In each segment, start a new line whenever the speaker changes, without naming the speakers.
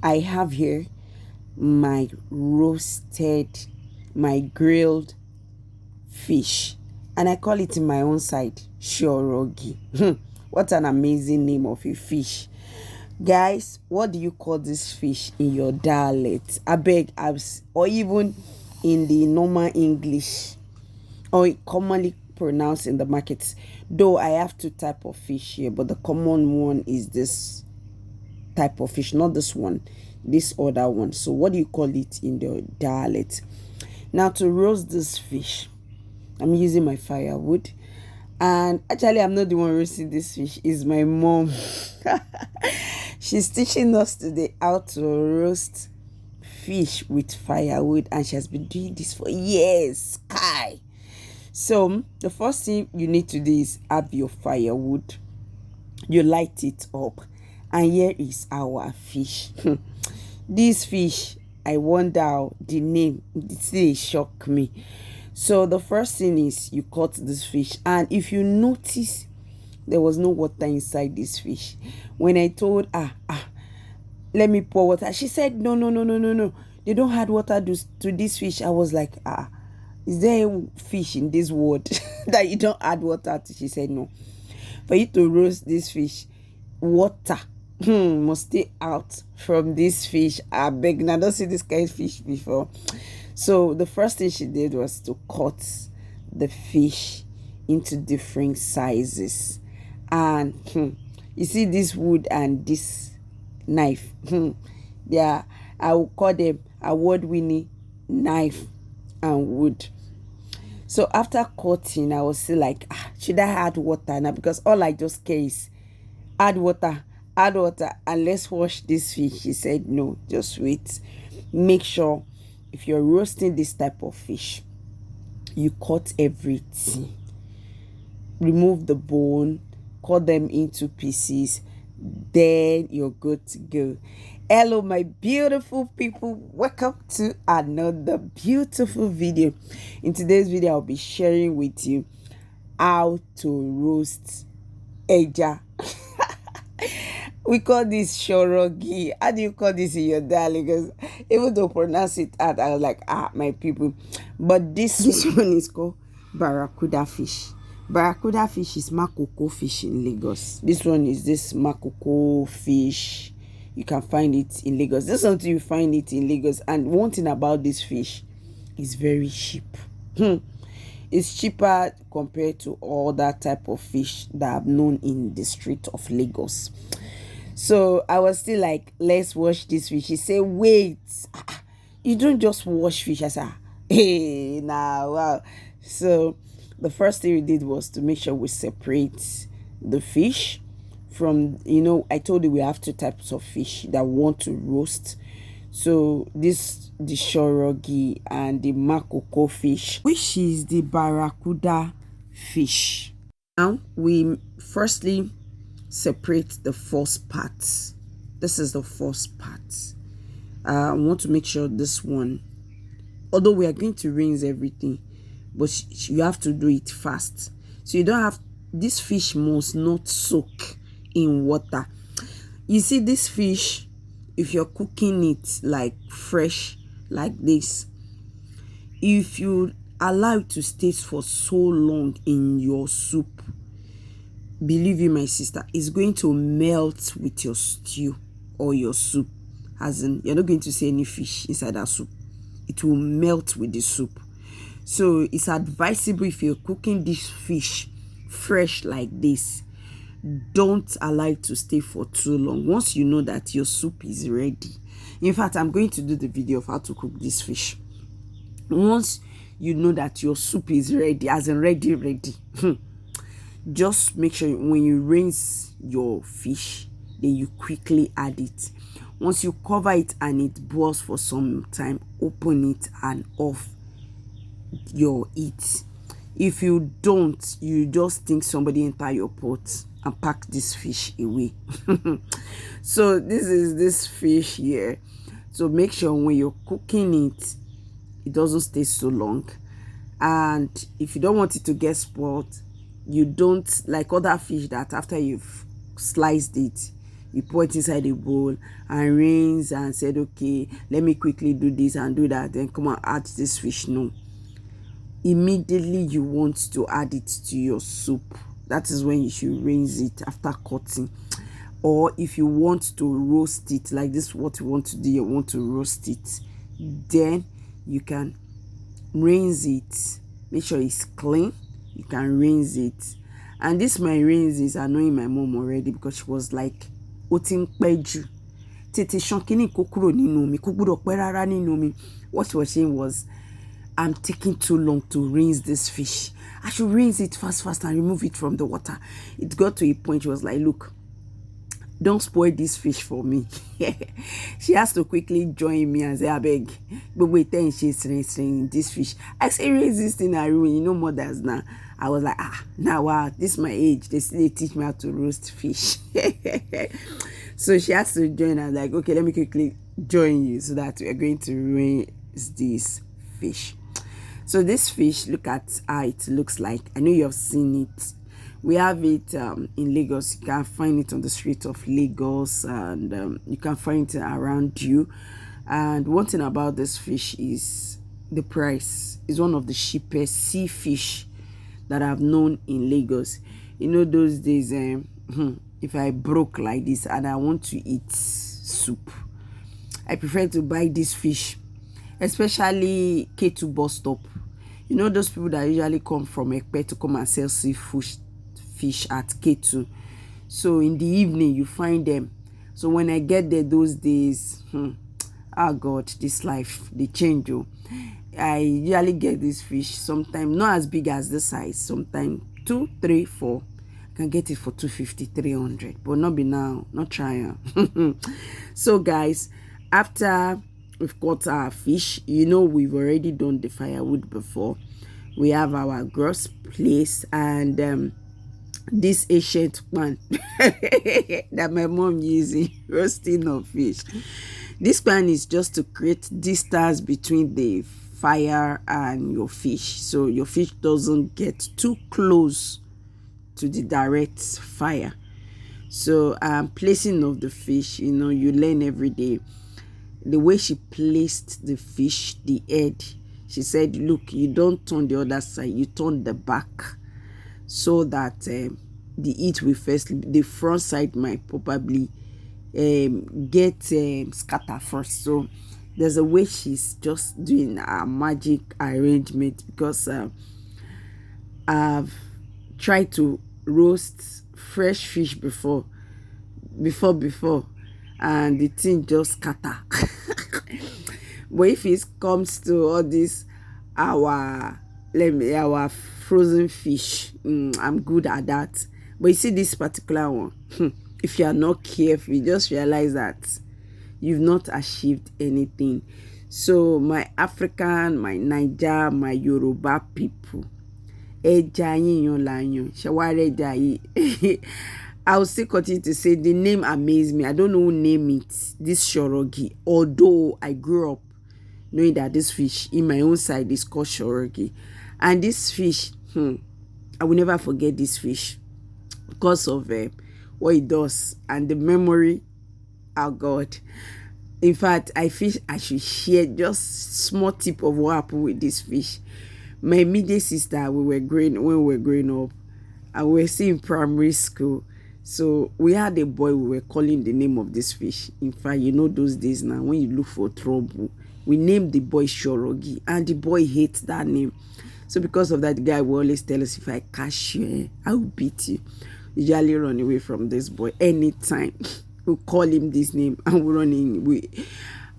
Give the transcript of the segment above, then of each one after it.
I have here my grilled fish, and I call it in my own side shorogi. What an amazing name of a fish. Guys, what do you call this fish in your dialect? I beg, or even in the normal English, or commonly pronounced in the markets. Though I have two type of fish here, but the common one is this type of fish, not this one, this other one. So what do you call it in the dialect? Now, to roast this fish, I'm using my firewood, and actually I'm not the one roasting this fish, is my mom. She's teaching us today how to roast fish with firewood, and she has been doing this for years. Kai. So the first thing you need to do is have your firewood. You light it up, and here is our fish. This fish, I wonder, the name, it still shock me. So the first thing is you cut this fish, and if you notice, there was no water inside this fish. When I told her, let me pour water, she said, no, no, no, no, no, no, they don't add water to this fish. I was like, is there a fish in this world that you don't add water to? She said, no. For you to roast this fish, water must stay out from this fish. I beg, now, I don't see this kind of fish before. So the first thing she did was to cut the fish into different sizes. And you see this wood and this knife. Yeah, I will call them award-winning knife and wood. So after cutting, I was still like, should I add water now? Because all I just care is add water, and let's wash this fish. She said, no, just wait. Make sure if you're roasting this type of fish, you cut everything. Remove the bone, cut them into pieces, then you're good to go. Hello, my beautiful people, welcome to another beautiful video. In today's video, I'll be sharing with you how to roast eja. We call this shorogi. How do you call this in your dialect? Because even to pronounce it out, I was like, my people. But this one is called barracuda fish. Barracuda fish is makoko fish in Lagos. This one is this makoko fish. You can find it in Lagos. This is something you find it in Lagos. And one thing about this fish is very cheap. It's cheaper compared to all that type of fish that I've known in the street of Lagos. So I was still like, let's wash this fish. She said, wait, you don't just wash fish. I said, hey, now, wow. So the first thing we did was to make sure we separate the fish from, I told you we have two types of fish that we want to roast. So the shorogi and the makoko fish, which is the barracuda fish. Now we firstly separate the first part. This is the first part. I want to make sure this one, although we are going to rinse everything, but you have to do it fast. So you don't have, this fish must not soak in water. You see, this fish, if you're cooking it like fresh like this, if you allow it to stay for so long in your soup, believe you, my sister, it's going to melt with your stew or your soup. As in, you're not going to see any fish inside that soup. It will melt with the soup. So it's advisable, if you're cooking this fish fresh like this, don't allow it to stay for too long. Once you know that your soup is ready, in fact, I'm going to do the video of how to cook this fish. Once you know that your soup is ready, as in ready, just make sure when you rinse your fish, then you quickly add it. Once you cover it and it boils for some time, open it and off your heat. If you don't, you just think somebody enter your pot and pack this fish away. So this is this fish here. So make sure when you're cooking it, it doesn't stay so long. And if you don't want it to get spoiled, you don't, like other fish that after you've sliced it, we pour it inside a bowl and rinse and said, okay, let me quickly do this and do that, then come and add this fish. No, immediately you want to add it to your soup. That is when you should rinse it after cutting. Or if you want to roast it, like this, what you want to do, you want to roast it, then you can rinse it. Make sure it's clean. You can rinse it. And this my rinse is annoying my mom already, because she was like, otin peju tete shankini kokuro ninu mi kubudo perara ninu mi. What she was saying was, I'm taking too long to rinse this fish. I should rinse it fast and remove it from the water. It got to a point she was like, look, don't spoil this fish for me. She has to quickly join me and say, I beg, but wait, then she's rinsing this fish. I say, rinse this thing, I ruin, you know, mothers now. I was like, now wow, this is my age. They still teach me how to roast fish. So she has to join. I was like, okay, let me quickly join you so that we are going to rinse this fish. So this fish, look at how it looks like. I know you have seen it. We have it in Lagos. You can find it on the street of Lagos, and you can find it around you. And one thing about this fish is the price. It's one of the cheapest sea fish that I've known in Lagos. You know, those days, if I broke like this and I want to eat soup, I prefer to buy this fish, especially K2 bus stop. You know, those people that usually come from Ekpe to come and sell seafood fish at K2. So in the evening you find them. So when I get there those days, oh God, this life, they change. I usually get this fish, sometimes not as big as this size, sometimes 2, 3, 4. I can get it for 250, 300, but not be now, not trying. So guys, after we've caught our fish, you know, we've already done the firewood before. We have our gross place and this ancient pan that my mom using roasting of fish. This pan is just to create distance between the fire and your fish, so your fish doesn't get too close to the direct fire. So placing of the fish, you know, you learn every day. The way she placed the fish, the head, she said, look, you don't turn the other side, you turn the back, so that the heat will first, the front side might probably get scatter first. So there's a way she's just doing a magic arrangement, because I've tried to roast fresh fish before, and the thing just scatter. But if it comes to all this, our frozen fish, I'm good at that. But you see this particular one, if you are not careful, you just realize that you've not achieved anything. So my African, my Niger, my Yoruba people, I will still continue to say the name amazed me. I don't know who named it, this shorogi. Although I grew up knowing that this fish in my own side is called shorogi. And this fish, I will never forget this fish because of what it does and the memory. Oh God. In fact, I should share just small tip of what happened with this fish. My immediate sister, when we were growing up, and we were still in primary school. So we had a boy, we were calling the name of this fish. In fact, you know those days now, when you look for trouble, we named the boy Shorogi, and the boy hates that name. So because of that, the guy will always tell us, if I catch you, I will beat you. Usually run away from this boy anytime. We call him this name and we run away.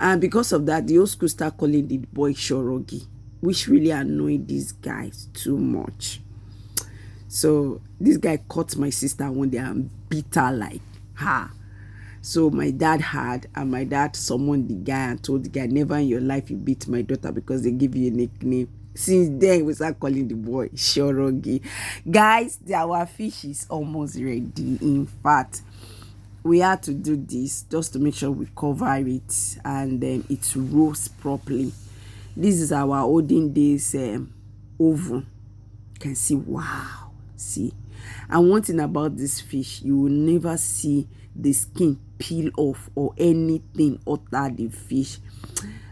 And because of that, the old school start calling the boy Shorogi, which really annoyed these guys too much. So this guy caught my sister one day and beat her like her. So my dad summoned the guy and told the guy, never in your life you beat my daughter, because they give you a nickname. Since then, we start calling the boy Shorogi. Guys, our fish is almost ready. In fact, we had to do this just to make sure we cover it and it roasts properly. This is our olden days oven. You can see, wow, see. And one thing about this fish, you will never see the skin peel off or anything under the fish.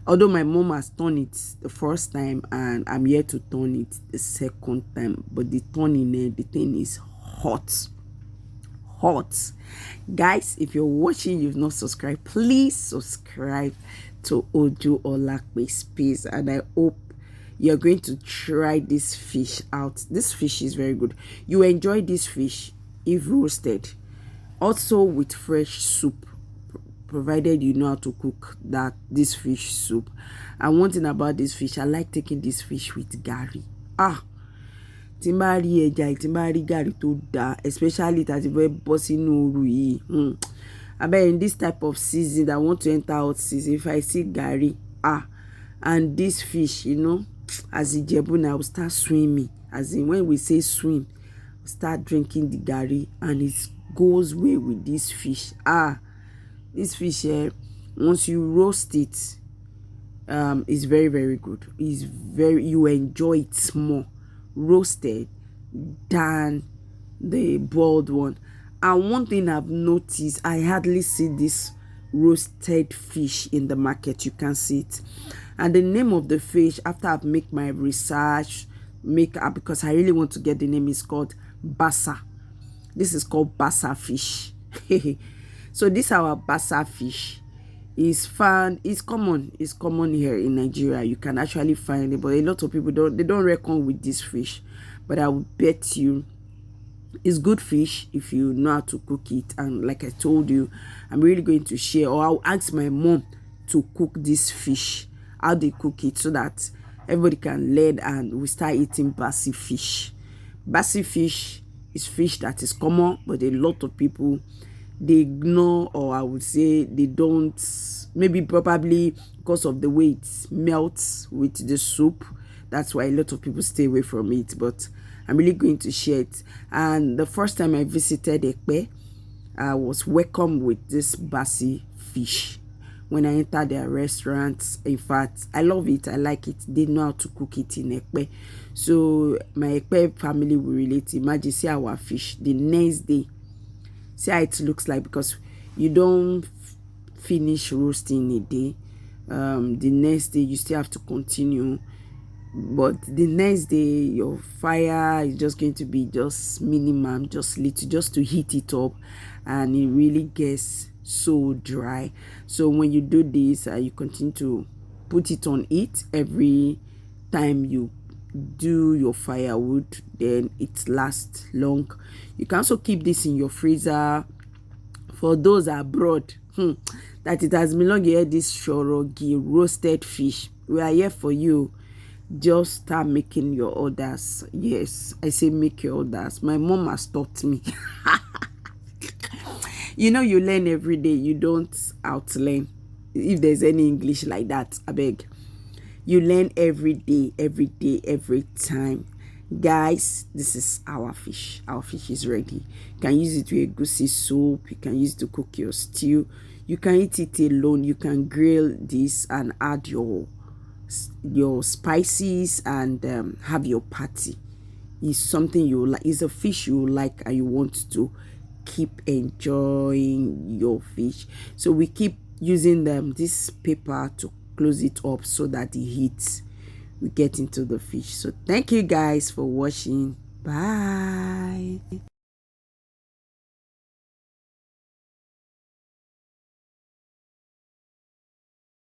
Although my mom has done it the first time and I'm here to turn it the second time, but the turning, the thing is hot. Guys, if you're watching, you've not subscribed, please subscribe to Ojo Olakpe Space, and I hope you're going to try this fish out. This fish is very good. You enjoy this fish if roasted, also with fresh soup, provided you know how to cook this fish soup. And one thing about this fish, I like taking this fish with gari. Timari eja, timari gari to da, especially that very bossy no rui. I bet in this type of season, I want to enter out season, if I see gari, and this fish, you know, as in Jebu, I will start swimming. As in when we say swim, start drinking the gari, and it goes well with this fish. This fish once you roast it, it's very, very good. You enjoy it more roasted than the boiled one. And one thing I've noticed, I hardly see this roasted fish in the market. You can see it. And the name of the fish, after I've made my research, because I really want to get the name, is called bassa. This is called bassa fish. So this our bassa fish is found, it's common here in Nigeria. You can actually find it, but a lot of people don't reckon with this fish. But I will bet you it's good fish if you know how to cook it. And like I told you, I'm really going to share, or I'll ask my mom to cook this fish, how they cook it, so that everybody can learn and we start eating bassi fish. Bassi fish is fish that is common, but a lot of people, they ignore, or I would say they don't, maybe probably because of the way it melts with the soup. That's why a lot of people stay away from it. But I'm really going to share it. And the first time I visited Ekpe, I was welcomed with this bassi fish when I entered their restaurants. In fact, I love it. I like it. They know how to cook it in Ekpe. So my Ekpe family will relate. Imagine, see our fish the next day. See how it looks like, because you don't finish roasting a day. The next day you still have to continue, but the next day your fire is just going to be just minimum, just little, just to heat it up, and it really gets so dry. So when you do this, you continue to put it on it every time you do your firewood, then it lasts long. You can also keep this in your freezer. For those abroad, that it has been long here, this shorogi roasted fish, we are here for you. Just start making your orders. Yes, I say make your orders. My mom has taught me. You know, you learn every day. You don't outlearn. If there's any English like that, I beg. You learn every day, every time. Guys, this is our fish. Our fish is ready. You can use it with a goosey soup. You can use it to cook your stew. You can eat it alone. You can grill this and add your spices and have your party. It's something you like. It's a fish you like and you want to keep enjoying your fish. So we keep using this paper to close it up so that the heat will get into the fish. So thank you guys for watching. Bye.